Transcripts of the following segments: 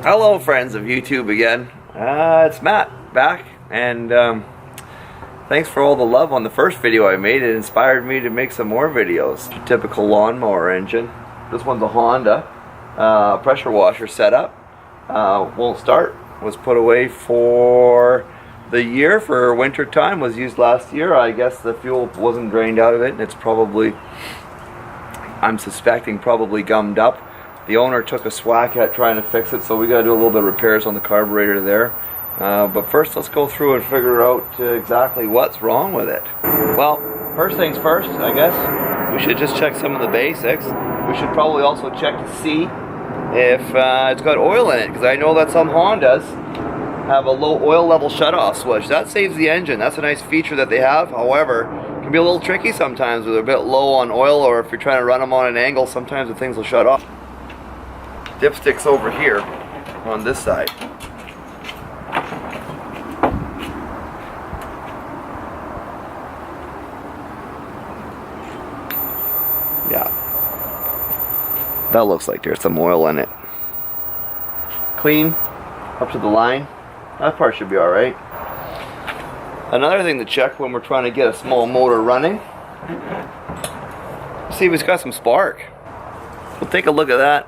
Hello friends of YouTube again. It's Matt back, and thanks for all the love on the first video I made. It inspired me to make some more videos. Typical lawnmower engine. This one's a Honda pressure washer setup. Won't start. Was put away for the year for winter time. Was used last year. I guess the fuel wasn't drained out of it, and it's probably, I'm suspecting, probably gummed up. The owner took a swack at trying to fix it, so we got to do a little bit of repairs on the carburetor there. But first, let's go through and figure out exactly what's wrong with it. Well, first things first, I guess we should just check some of the basics. We should probably also check to see if it's got oil in it, because I know that some Hondas have a low oil level shutoff switch. That saves the engine. That's a nice feature that they have. However, it can be a little tricky sometimes when they're a bit low on oil, or if you're trying to run them on an angle, sometimes the things will shut off. Dipstick's over here on this side. Yeah, that looks like there's some oil in it. Clean up to the line. That part should be alright. Another thing to check when we're trying to get a small motor running, see if it's got some spark. We'll take a look at that.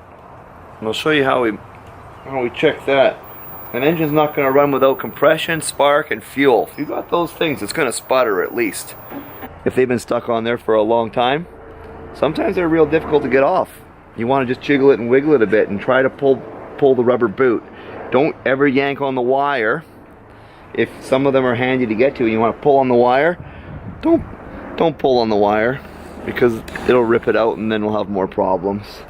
And I'll show you how we check that. An engine's not going to run without compression, spark, and fuel. If you got those things, it's going to sputter at least. If they've been stuck on there for a long time, sometimes they're real difficult to get off. You want to just jiggle it and wiggle it a bit and try to pull the rubber boot. Don't ever yank on the wire. If some of them are handy to get to and you want to pull on the wire, don't pull on the wire, because it'll rip it out and then we'll have more problems.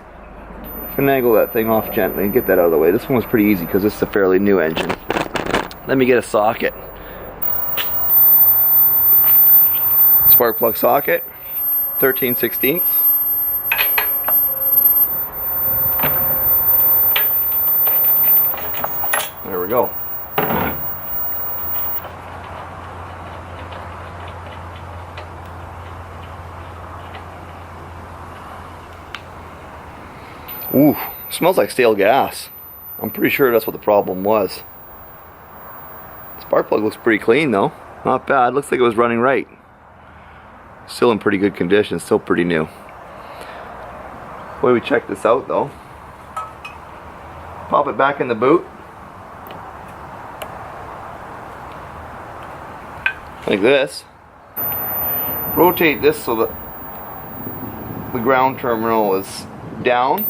Finagle that thing off gently and get that out of the way. This one was pretty easy because this is a fairly new engine. Let me get a socket. Spark plug socket, 13/16. There we go. Ooh, smells like stale gas. I'm pretty sure that's what the problem was. Spark plug looks pretty clean though. Not bad. Looks like it was running right. Still in pretty good condition. Still pretty new. The way we check this out though, pop it back in the boot. Like this. Rotate this so that the ground terminal is down.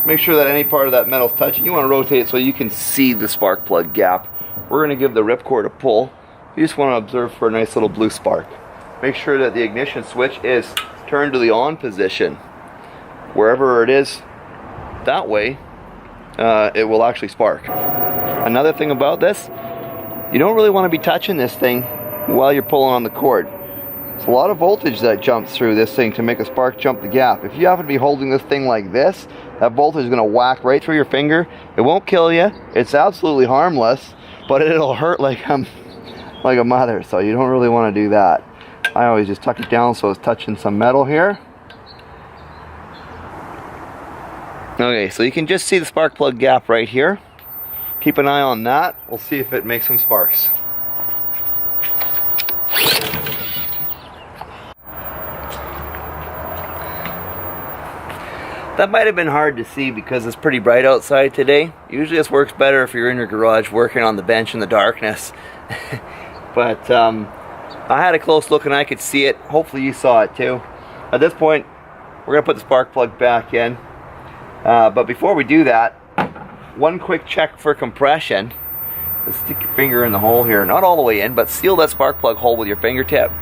Make sure that any part of that metal's touching. You want to rotate it so you can see the spark plug gap. We're going to give the ripcord a pull. You just want to observe for a nice little blue spark. Make sure that the ignition switch is turned to the on position. Wherever it is, that way it will actually spark. Another thing about this, you don't really want to be touching this thing while you're pulling on the cord. It's a lot of voltage that jumps through this thing to make a spark jump the gap. If you happen to be holding this thing like this, that voltage is going to whack right through your finger. It won't kill you. It's absolutely harmless, but it'll hurt like a mother, so you don't really want to do that. I always just tuck it down so it's touching some metal here. Okay, so you can just see the spark plug gap right here. Keep an eye on that. We'll see if it makes some sparks. That might have been hard to see because it's pretty bright outside today. Usually this works better if you're in your garage working on the bench in the darkness. But I had a close look and I could see it. Hopefully you saw it too. At this point, we're going to put the spark plug back in. But before we do that, one quick check for compression. Just stick your finger in the hole here. Not all the way in, but seal that spark plug hole with your fingertip.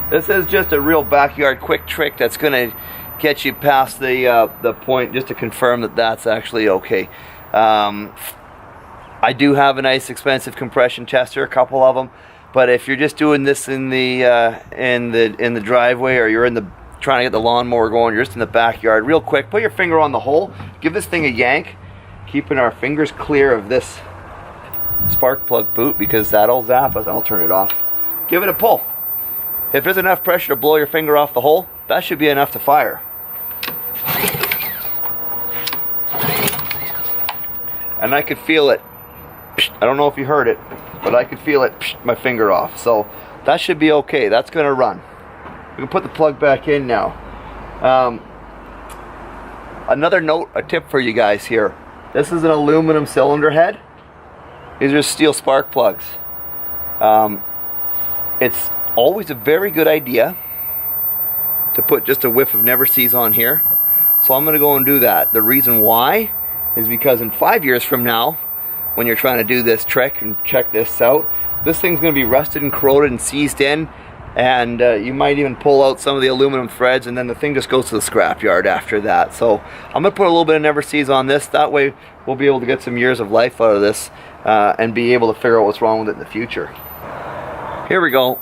This is just a real backyard quick trick that's going to get you past the point, just to confirm that that's actually okay. I do have a nice expensive compression tester, a couple of them, but if you're just doing this in the driveway, or you're trying to get the lawnmower going, you're just in the backyard, real quick, put your finger on the hole, give this thing a yank, keeping our fingers clear of this spark plug boot, because that'll zap us. I'll turn it off. Give it a pull. If there's enough pressure to blow your finger off the hole, that should be enough to fire. and I could feel it. I don't know if you heard it, but I could feel it, my finger off. So that should be okay. That's gonna run. We can put the plug back in now. Another note, a tip for you guys here. This is an aluminum cylinder head. These are steel spark plugs. It's always a very good idea to put just a whiff of Never Sees on here. So I'm gonna go and do that. The reason why is because in 5 years from now, when you're trying to do this trick and check this out, this thing's gonna be rusted and corroded and seized in, and you might even pull out some of the aluminum threads, and then the thing just goes to the scrap yard after that. So I'm gonna put a little bit of Never Sees on this. That way we'll be able to get some years of life out of this and be able to figure out what's wrong with it in the future. Here we go.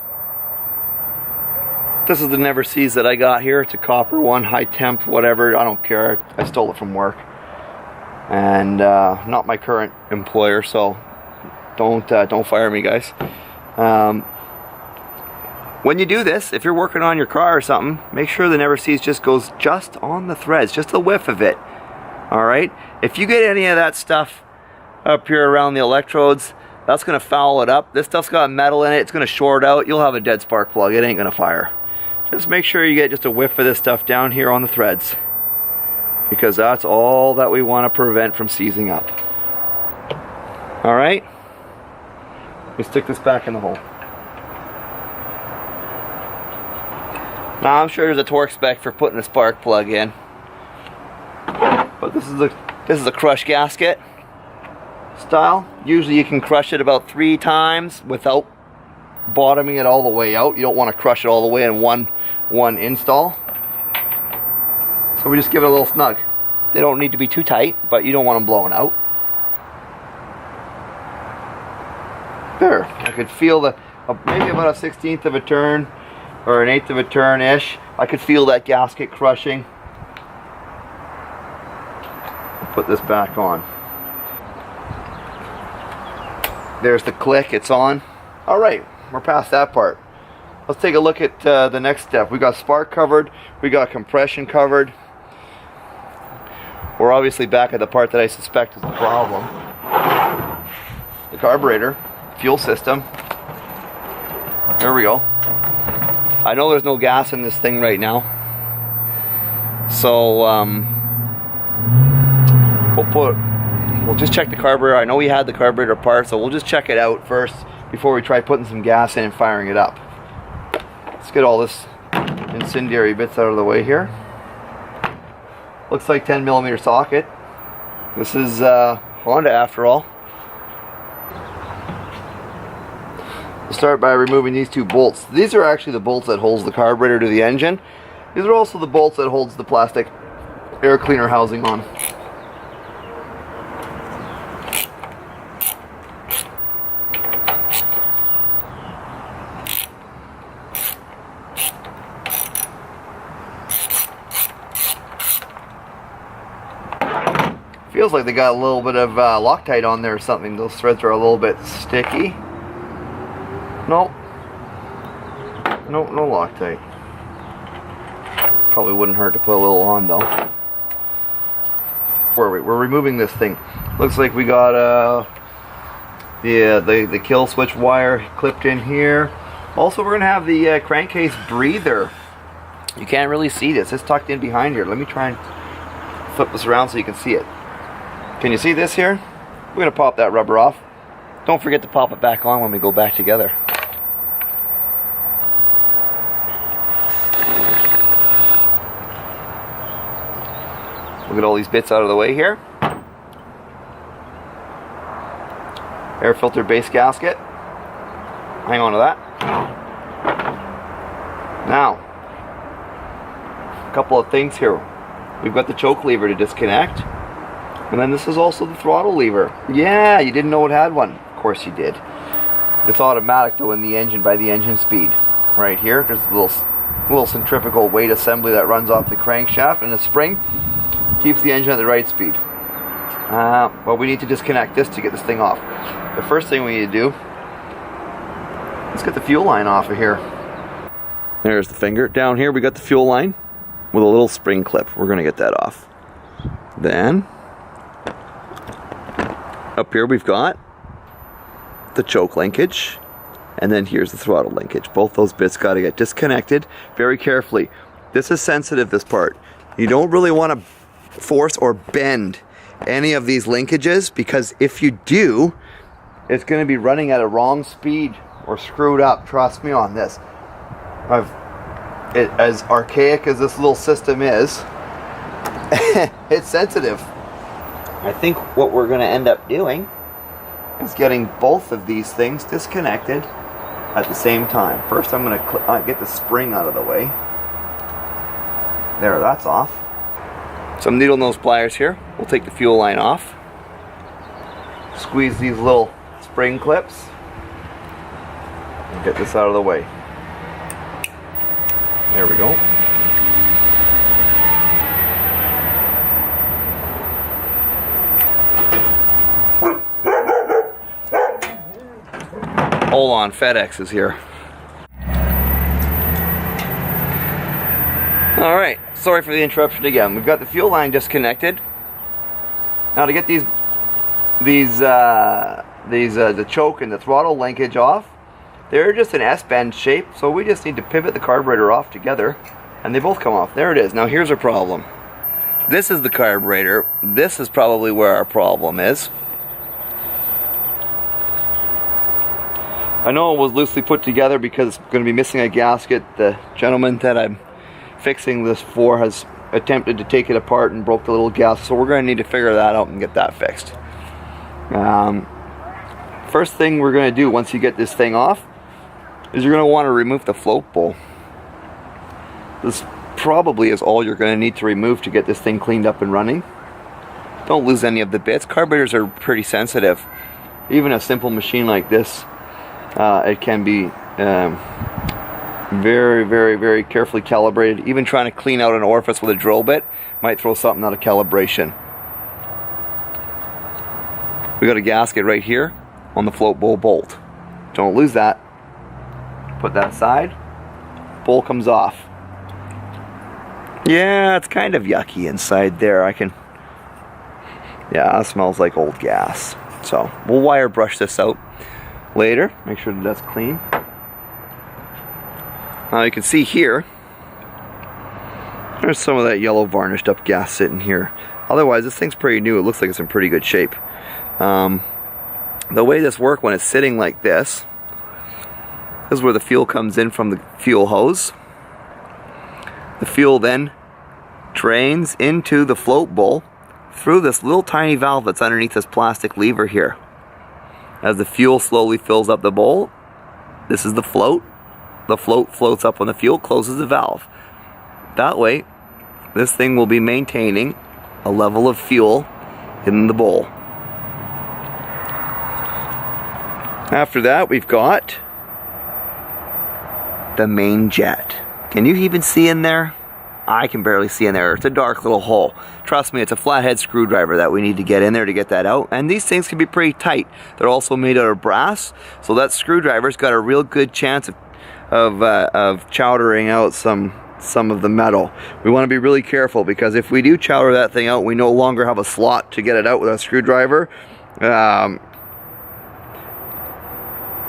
This is the Never Sees that I got here. It's a copper one, high temp, whatever. I don't care. I stole it from work, and not my current employer, so don't fire me, guys. When you do this, if you're working on your car or something, make sure the Never Sees just goes just on the threads, just a whiff of it. All right. If you get any of that stuff up here around the electrodes, that's gonna foul it up. This stuff's got metal in it. It's gonna short out. You'll have a dead spark plug. It ain't gonna fire. Just make sure you get just a whiff of this stuff down here on the threads, because that's all that we want to prevent from seizing up. All right, let me stick this back in the hole. Now I'm sure there's a torque spec for putting a spark plug in, but this is a crush gasket style. Usually you can crush it about 3 times without bottoming it all the way out. You don't want to crush it all the way in one install. So we just give it a little snug. They don't need to be too tight, but you don't want them blowing out. There, I could feel maybe about a 1/16 of a turn or an 1/8 of a turn-ish. I could feel that gasket crushing. I'll put this back on. There's the click, it's on. All right, we're past that part. Let's take a look at the next step. We got spark covered, we got compression covered. We're obviously back at the part that I suspect is the problem. The carburetor, fuel system. There we go. I know there's no gas in this thing right now, so we'll just check the carburetor. I know we had the carburetor part, so we'll just check it out first before we try putting some gas in and firing it up. Let's get all this incendiary bits out of the way here. Looks like 10mm socket. This is Honda after all. We'll start by removing these 2 bolts. These are actually the bolts that holds the carburetor to the engine. These are also the bolts that holds the plastic air cleaner housing on. Feels like they got a little bit of Loctite on there or something. Those threads are a little bit sticky. No Loctite. Probably wouldn't hurt to put a little on though. We're removing this thing. Looks like we got the kill switch wire clipped in here. Also, we're gonna have the crankcase breather. You can't really see this. It's tucked in behind here. Let me try and flip this around so you can see it. Can you see this here? We're gonna pop that rubber off. Don't forget to pop it back on when we go back together. We'll get all these bits out of the way here. Air filter base gasket. Hang on to that. Now, a couple of things here. We've got the choke lever to disconnect. And then this is also the throttle lever. Yeah, you didn't know it had one. Of course you did. It's automatic though in the engine by the engine speed. Right here, there's a little centrifugal weight assembly that runs off the crankshaft, and a spring keeps the engine at the right speed. Well, we need to disconnect this to get this thing off. The first thing we need to do, let's get the fuel line off of here. There's the finger. Down here we got the fuel line with a little spring clip. We're going to get that off. Then Up here we've got the choke linkage, and then here's the throttle linkage. Both those bits got to get disconnected very carefully. This is sensitive, this part. You don't really want to force or bend any of these linkages, because if you do, it's going to be running at a wrong speed or screwed up. Trust me on this. As archaic as this little system is, it's sensitive. I think what we're going to end up doing is getting both of these things disconnected at the same time. First, I'm going to get the spring out of the way. There, that's off. Some needle nose pliers here. We'll take the fuel line off. Squeeze these little spring clips and get this out of the way. There we go. Hold on, FedEx is here. Alright, sorry for the interruption again. We've got the fuel line disconnected. Now to get the choke and the throttle linkage off, they're just an S-bend shape, so we just need to pivot the carburetor off together, and they both come off. There it is. Now here's our problem. This is the carburetor. This is probably where our problem is. I know it was loosely put together because it's going to be missing a gasket. The gentleman that I'm fixing this for has attempted to take it apart and broke the little gasket, so we're going to need to figure that out and get that fixed. First thing we're going to do once you get this thing off is you're going to want to remove the float bowl. This probably is all you're going to need to remove to get this thing cleaned up and running. Don't lose any of the bits. Carburetors are pretty sensitive. Even a simple machine like this, it can be very, very, very carefully calibrated. Even trying to clean out an orifice with a drill bit might throw something out of calibration. We got a gasket right here on the float bowl bolt. Don't lose that. Put that aside. Bowl comes off. Yeah, it's kind of yucky inside there. Yeah, it smells like old gas. So we'll wire brush this out later. Make sure that that's clean. Now you can see here, there's some of that yellow varnished up gas sitting here. Otherwise, this thing's pretty new. It looks like it's in pretty good shape. The way this works when it's sitting like this is where the fuel comes in from the fuel hose. The fuel then drains into the float bowl through this little tiny valve that's underneath this plastic lever here. As the fuel slowly fills up the bowl, this is the float. The float floats up when the fuel closes the valve. That way, this thing will be maintaining a level of fuel in the bowl. After that, we've got the main jet. Can you even see in there? I can barely see in there. It's a dark little hole. Trust me, it's a flathead screwdriver that we need to get in there to get that out. And these things can be pretty tight. They're also made out of brass, so that screwdriver's got a real good chance of chowdering out some of the metal. We want to be really careful, because if we do chowder that thing out, we no longer have a slot to get it out with a screwdriver.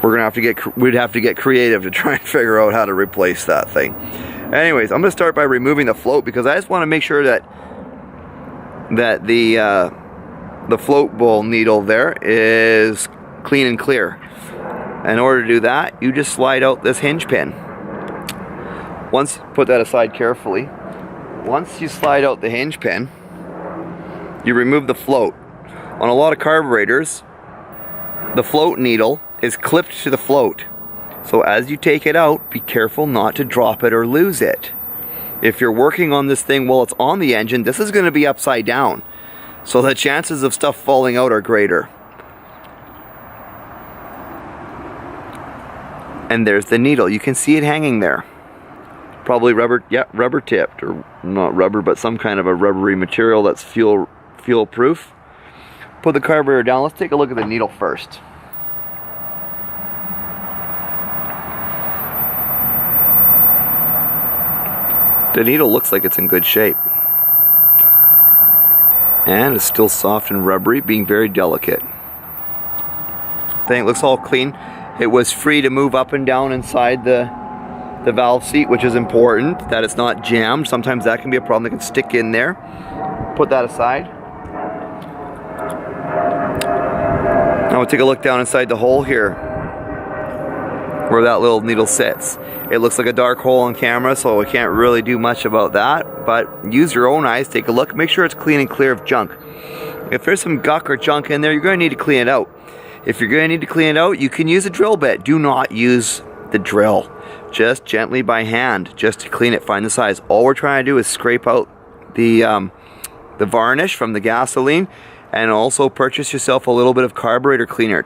We'd have to get creative to try and figure out how to replace that thing. Anyways, I'm going to start by removing the float, because I just want to make sure that the float bowl needle there is clean and clear. In order to do that, you just slide out this hinge pin. Put that aside carefully. Once you slide out the hinge pin, you remove the float. On a lot of carburetors, the float needle is clipped to the float. So as you take it out, be careful not to drop it or lose it. If you're working on this thing while it's on the engine, this is going to be upside down. So the chances of stuff falling out are greater. And there's the needle. You can see it hanging there. Probably rubber tipped, or not rubber, but some kind of a rubbery material that's fuel proof. Put the carburetor down. Let's take a look at the needle first. The needle looks like it's in good shape. And it's still soft and rubbery, being very delicate. thing. It looks all clean. It was free to move up and down inside the valve seat, which is important, that it's not jammed. Sometimes that can be a problem that can stick in there. Put that aside. Now we'll take a look down inside the hole here, where that little needle sits. It looks like a dark hole on camera, so I can't really do much about that, but use your own eyes, take a look, make sure it's clean and clear of junk. If there's some gunk or junk in there, you're going to need to clean it out. If you're going to need to clean it out, you can use a drill bit. Do not use the drill. Just gently by hand, just to clean it, find the size. All we're trying to do is scrape out the varnish from the gasoline, and also purchase yourself a little bit of carburetor cleaner.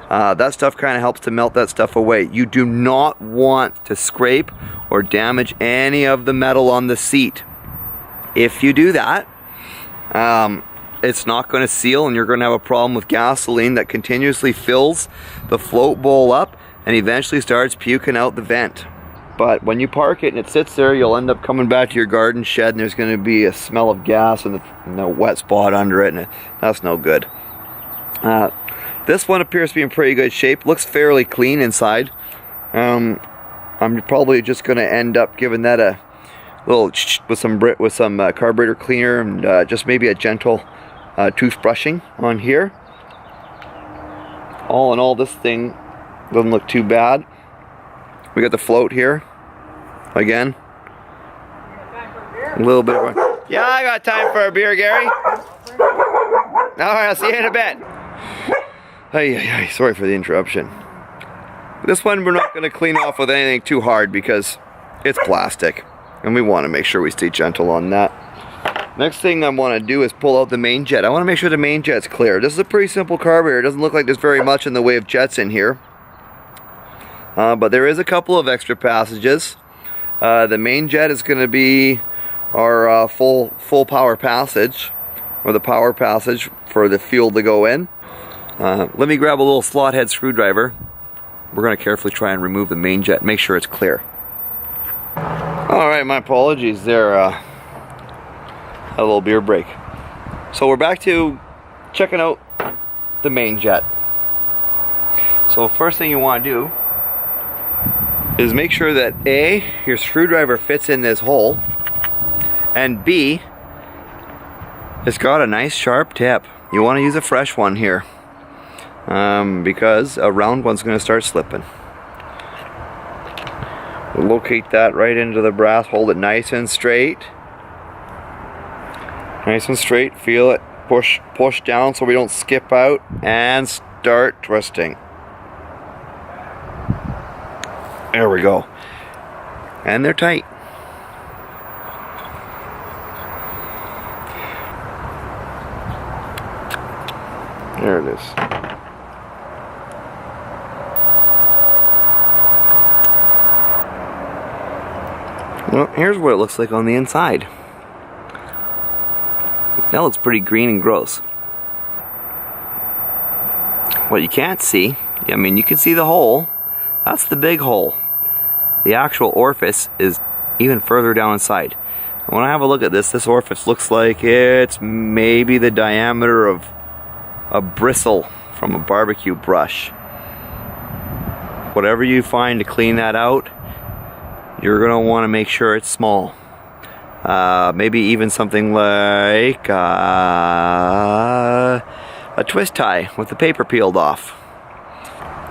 That stuff kind of helps to melt that stuff away. You do not want to scrape or damage any of the metal on the seat. If you do that, it's not going to seal, and you're going to have a problem with gasoline that continuously fills the float bowl up and eventually starts puking out the vent. But when you park it and it sits there, you'll end up coming back to your garden shed, and there's going to be a smell of gas and a wet spot under it, and that's no good. This one appears to be in pretty good shape. Looks fairly clean inside. I'm probably just going to end up giving that a little with some carburetor cleaner, and just maybe a gentle toothbrushing on here. All in all, this thing doesn't look too bad. We got the float here again. A little bit of a, yeah, I got time for a beer, Gary. All right, I'll see you in a bit. Hey, sorry for the interruption. This one we're not going to clean off with anything too hard because it's plastic, and we want to make sure we stay gentle on that. Next thing I want to do is pull out the main jet. I want to make sure the main jet's clear. This is a pretty simple carburetor. It doesn't look like there's very much in the way of jets in here. But there is a couple of extra passages. The main jet is going to be our full power passage, or the power passage for the fuel to go in. Let me grab a little slot head screwdriver. We're going to carefully try and remove the main jet, make sure it's clear. Alright, my apologies there. A little beer break. So we're back to checking out the main jet. So first thing you want to do is make sure that A, your screwdriver fits in this hole, and B, it's got a nice sharp tip. You want to use a fresh one here, because a round one's going to start slipping. We'll locate that right into the brass, hold it nice and straight. Nice and straight, feel it, push down so we don't skip out, and start twisting. There we go. And they're tight. There it is. Well, here's what it looks like on the inside. That looks pretty green and gross. What you can't see, I mean, you can see the hole. That's the big hole. The actual orifice is even further down inside. When I have a look at this orifice looks like it's maybe the diameter of a bristle from a barbecue brush. Whatever you find to clean that out, you're going to want to make sure it's small. Maybe even something like a twist tie with the paper peeled off.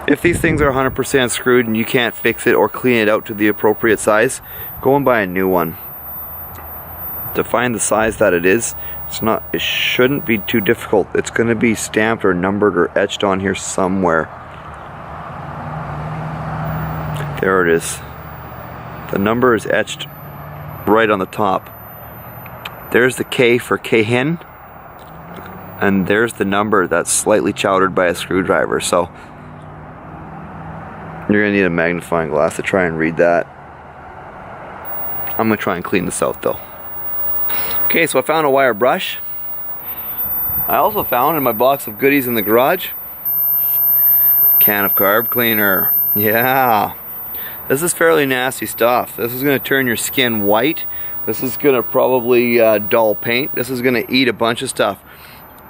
If these things are 100% screwed and you can't fix it or clean it out to the appropriate size, go and buy a new one. To find the size that it is, it shouldn't be too difficult. It's going to be stamped or numbered or etched on here somewhere. There it is. The number is etched right on the top. There's the K for K-hin, and there's the number that's slightly chowdered by a screwdriver. So you're going to need a magnifying glass to try and read that. I'm going to try and clean this out though. Okay, so I found a wire brush. I also found in my box of goodies in the garage, can of carb cleaner. Yeah, this is fairly nasty stuff. This is going to turn your skin white. This is going to probably dull paint. This is going to eat a bunch of stuff.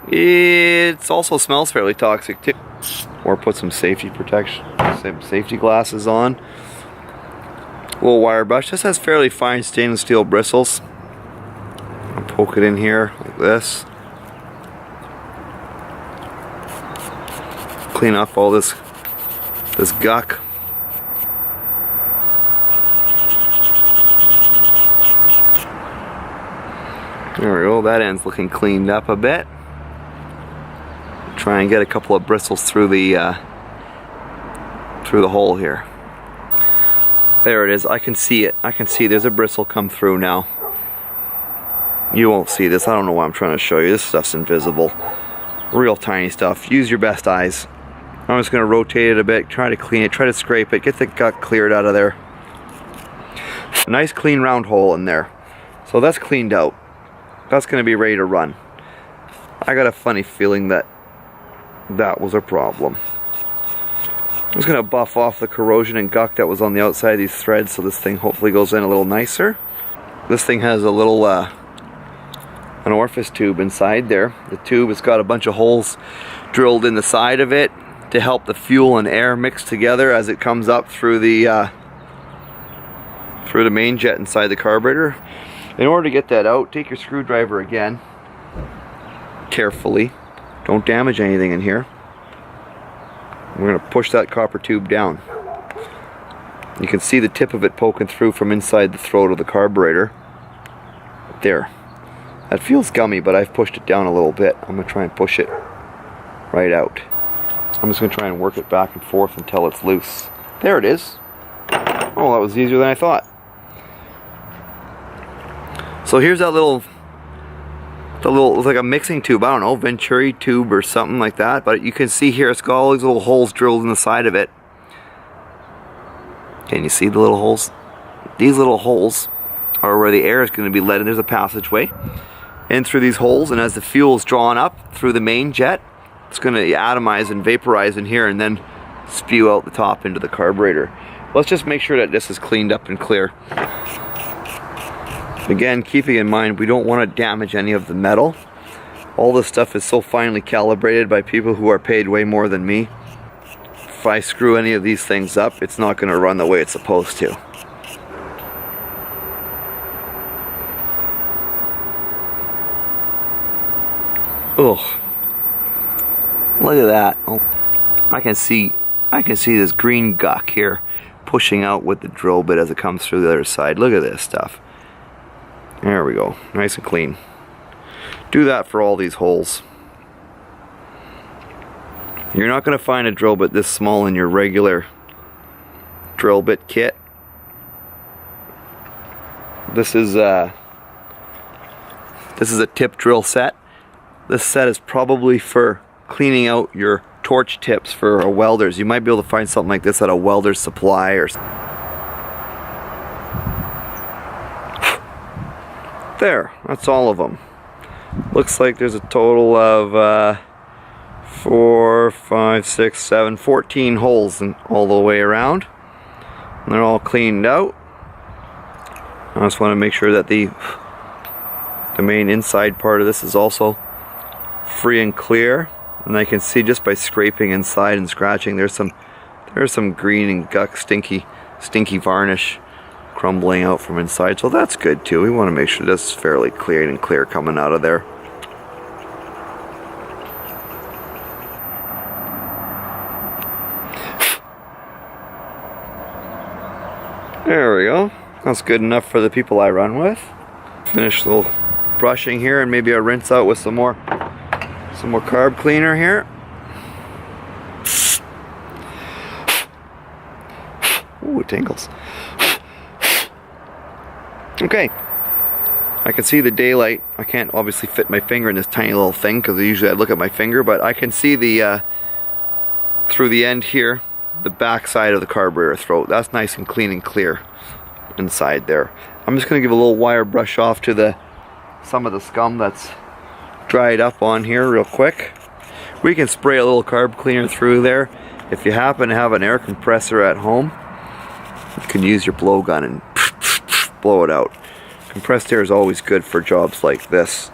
It also smells fairly toxic too. Or put some safety protection, some safety glasses on. Little wire brush. This has fairly fine stainless steel bristles. I'll poke it in here like this. Clean off all this guck. There we go. That end's looking cleaned up a bit. Try and get a couple of bristles through the hole here. There it is. I can see it. I can see there's a bristle come through now. You won't see this. I don't know why I'm trying to show you. This stuff's invisible. Real tiny stuff. Use your best eyes. I'm just going to rotate it a bit. Try to clean it. Try to scrape it. Get the gut cleared out of there. Nice clean round hole in there. So that's cleaned out. That's going to be ready to run. I got a funny feeling that was a problem. I'm just going to buff off the corrosion and guck that was on the outside of these threads so this thing hopefully goes in a little nicer. This thing has a little an orifice tube inside there. The tube has got a bunch of holes drilled in the side of it to help the fuel and air mix together as it comes up through the main jet inside the carburetor. In order to get that out, take your screwdriver again, carefully. Don't damage anything in here. We're going to push that copper tube down. You can see the tip of it poking through from inside the throat of the carburetor. There. That feels gummy, but I've pushed it down a little bit. I'm going to try and push it right out. I'm just going to try and work it back and forth until it's loose. There it is. Oh, that was easier than I thought. So here's that little, it's like a mixing tube, I don't know, Venturi tube or something like that, but you can see here it's got all these little holes drilled in the side of it. Can you see the little holes? These little holes are where the air is going to be let in. There's a passageway in through these holes, and as the fuel is drawn up through the main jet, it's going to atomize and vaporize in here and then spew out the top into the carburetor. Let's just make sure that this is cleaned up and clear. Again, keeping in mind we don't want to damage any of the metal. All this stuff is so finely calibrated by people who are paid way more than me. If I screw any of these things up, it's not going to run the way it's supposed to. Ugh. Look at that. Oh, I can see this green guck here pushing out with the drill bit as it comes through the other side. Look at this stuff. There we go. Nice and clean. Do that for all these holes. You're not going to find a drill bit this small in your regular drill bit kit. This is a tip drill set. This set is probably for cleaning out your torch tips for welders. You might be able to find something like this at a welder's supply or something. There, that's all of them. Looks like there's a total of 4, 5, 6, 7, 14 holes all the way around. And they're all cleaned out. I just want to make sure that the main inside part of this is also free and clear. And I can see just by scraping inside and scratching, there's some green and guck stinky varnish crumbling out from inside, so that's good too. We want to make sure this is fairly clear and clear coming out of there. There we go. That's good enough for the people I run with. Finish a little brushing here and maybe a rinse out with some more carb cleaner here. Ooh, it tingles. Okay, I can see the daylight. I can't obviously fit my finger in this tiny little thing because usually I look at my finger, but I can see the through the end here, the back side of the carburetor throat. That's nice and clean and clear inside there. I'm just going to give a little wire brush off to some of the scum that's dried up on here real quick. We can spray a little carb cleaner through there. If you happen to have an air compressor at home, you can use your blowgun and blow it out. Compressed air is always good for jobs like this.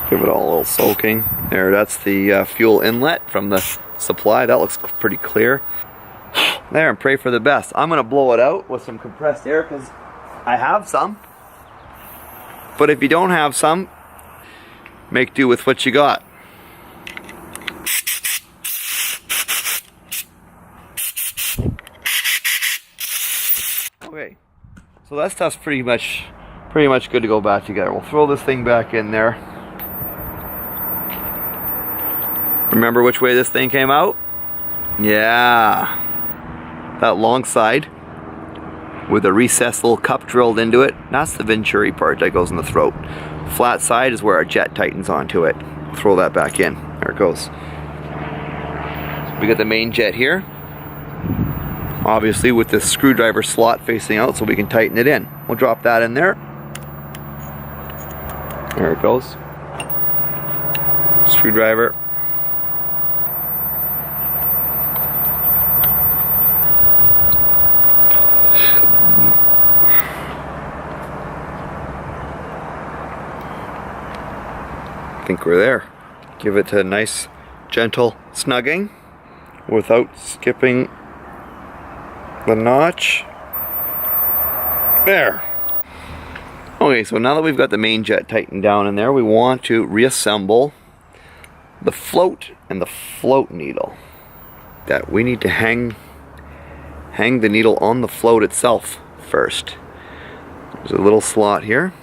Give it all a little soaking. There, that's the fuel inlet from the supply. That looks pretty clear. There, and pray for the best. I'm going to blow it out with some compressed air because I have some. But if you don't have some, make do with what you got. Okay, so that stuff's pretty much good to go back together. We'll throw this thing back in there. Remember which way this thing came out? Yeah, that long side with a recessed little cup drilled into it. That's the Venturi part that goes in the throat. Flat side is where our jet tightens onto it. Throw that back in. There it goes. So we got the main jet here. Obviously with the screwdriver slot facing out so we can tighten it in. We'll drop that in there. There it goes. Screwdriver. I think we're there. Give it a nice gentle snugging without skipping the notch. There. Okay, so now that we've got the main jet tightened down in there, we want to reassemble the float and the float needle. That we need to hang the needle on the float itself first. There's a little slot here.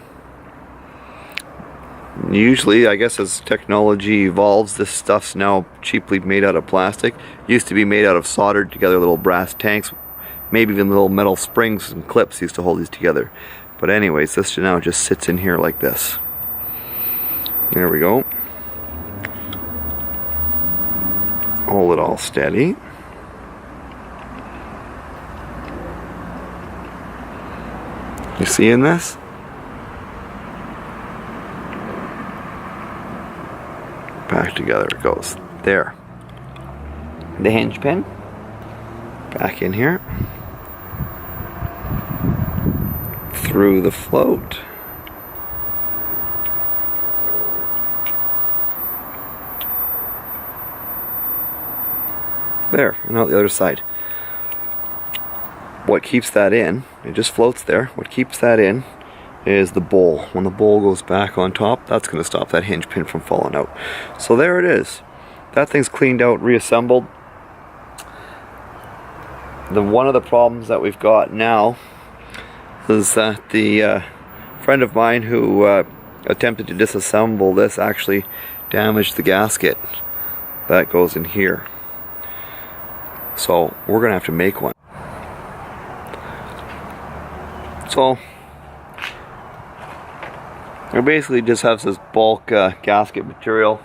Usually, I guess as technology evolves, this stuff's now cheaply made out of plastic. Used to be made out of soldered together little brass tanks. Maybe even little metal springs and clips used to hold these together. But anyways, this now just sits in here like this. There we go. Hold it all steady. You seeing this? Back together it goes. There. The hinge pin. Back in here. Through the float. There, and out the other side. What keeps that in, it just floats there. What keeps that in is the bowl. When the bowl goes back on top, that's going to stop that hinge pin from falling out. So there it is. That thing's cleaned out, reassembled. One of the problems that we've got now is that the friend of mine who attempted to disassemble this actually damaged the gasket that goes in here. So we're gonna have to make one. So it basically just has this bulk gasket material.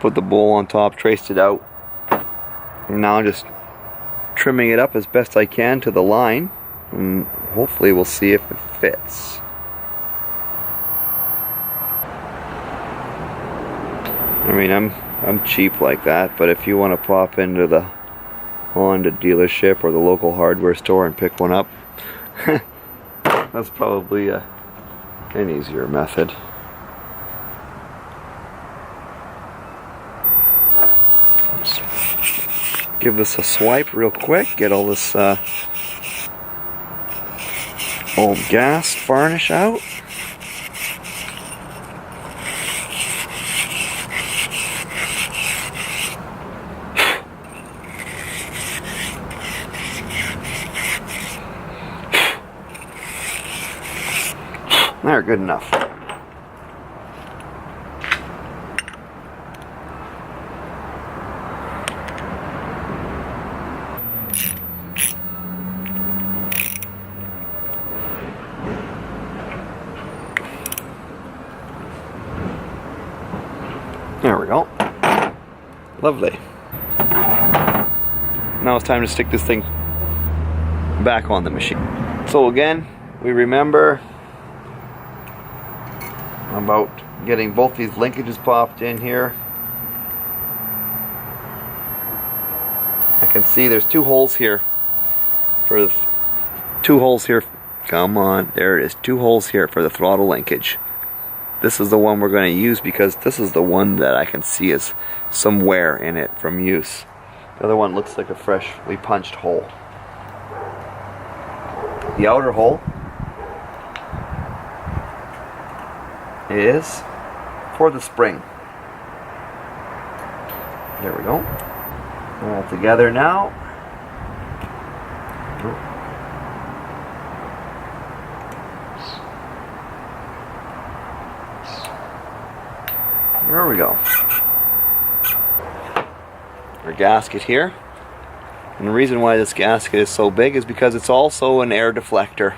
Put the bowl on top, traced it out, and now I'm just trimming it up as best I can to the line, and hopefully we'll see if it fits. I mean, I'm cheap like that, but if you want to pop into the Honda dealership or the local hardware store and pick one up, that's probably an easier method. Let's give this a swipe real quick, get all this old gas varnish out. There, good enough. There we go. Lovely. Now it's time to stick this thing back on the machine. So again, we remember about getting both these linkages popped in here. I can see there's two holes here for the come on, there it is, two holes here for the throttle linkage. this is the one we're going to use because this is the one that I can see is some wear in it from use. The other one looks like a freshly punched hole. The outer hole is for the spring. There we go. All together now. There we go. Our gasket here. And the reason why this gasket is so big is because it's also an air deflector.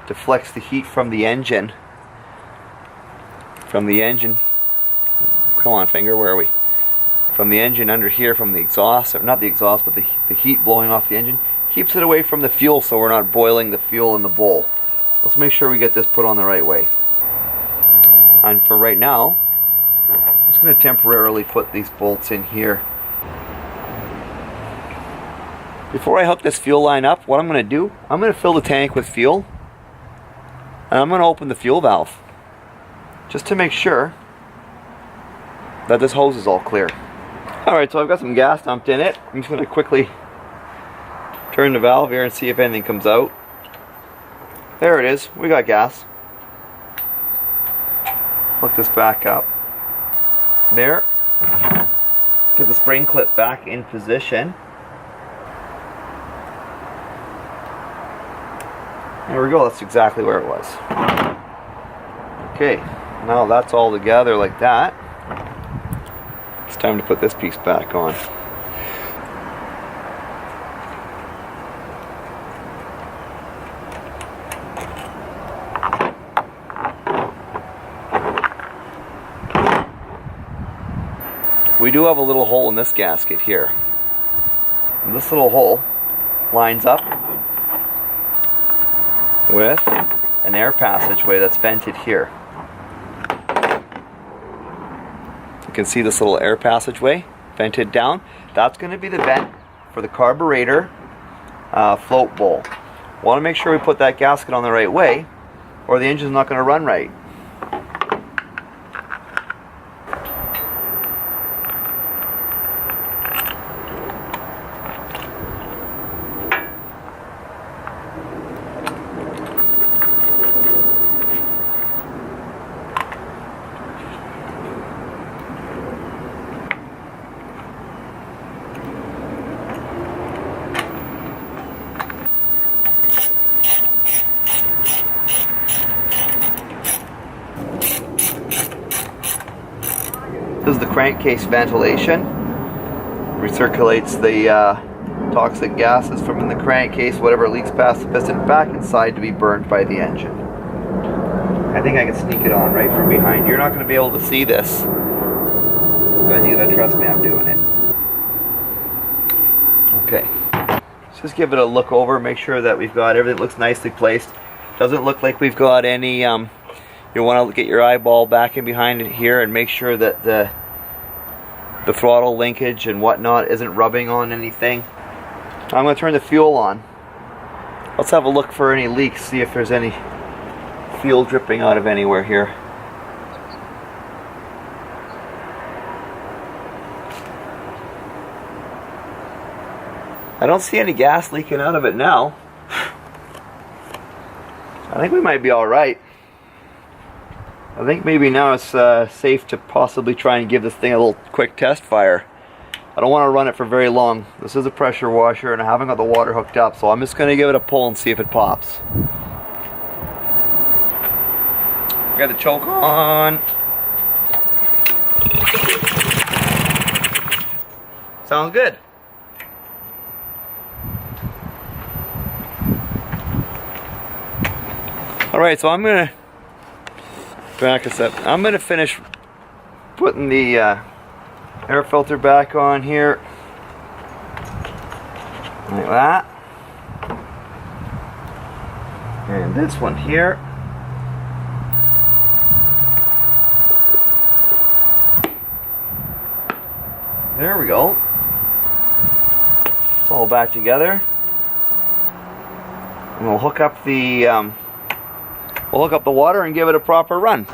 Deflects the heat from the engine. Come on, finger, where are we? From the engine under here, from the exhaust, or not the exhaust, but the heat blowing off the engine. Keeps it away from the fuel so we're not boiling the fuel in the bowl. Let's make sure we get this put on the right way. And for right now, I'm just going to temporarily put these bolts in here. Before I hook this fuel line up, what I'm going to do, I'm going to fill the tank with fuel. And I'm going to open the fuel valve. Just to make sure that this hose is all clear. Alright, so I've got some gas dumped in it. I'm just going to quickly turn the valve here and see if anything comes out. There it is. We got gas. Hook this back up. There. Get the spring clip back in position. There we go. That's exactly where it was. Okay. Now that's all together like that. It's time to put this piece back on. We do have a little hole in this gasket here. And this little hole lines up with an air passageway that's vented here. You can see this little air passageway vented down. That's going to be the vent for the carburetor float bowl. Want to make sure we put that gasket on the right way or the engine's not going to run right. This is the Crankcase Ventilation. Recirculates the toxic gases from in the crankcase, whatever leaks past the piston, back inside to be burned by the engine. I think I can sneak it on right from behind. You're not going to be able to see this, but you gotta trust me, I'm doing it. Okay, let's just give it a look over, make sure that we've got everything looks nicely placed. Doesn't look like we've got any you want to get your eyeball back in behind it here and make sure that the throttle linkage and whatnot isn't rubbing on anything. I'm going to turn the fuel on. Let's have a look for any leaks, see if there's any fuel dripping out of anywhere here. I don't see any gas leaking out of it now. I think we might be alright. I think maybe now it's safe to possibly try and give this thing a little quick test fire. I don't want to run it for very long. This is a pressure washer and I haven't got the water hooked up, so I'm just going to give it a pull and see if it pops. Got the choke on. Sounds good. Alright, so I'm going to back us up. I'm going to finish putting the air filter back on here. Like that. And this one here. There we go. It's all back together. And we'll hook up the water and give it a proper run.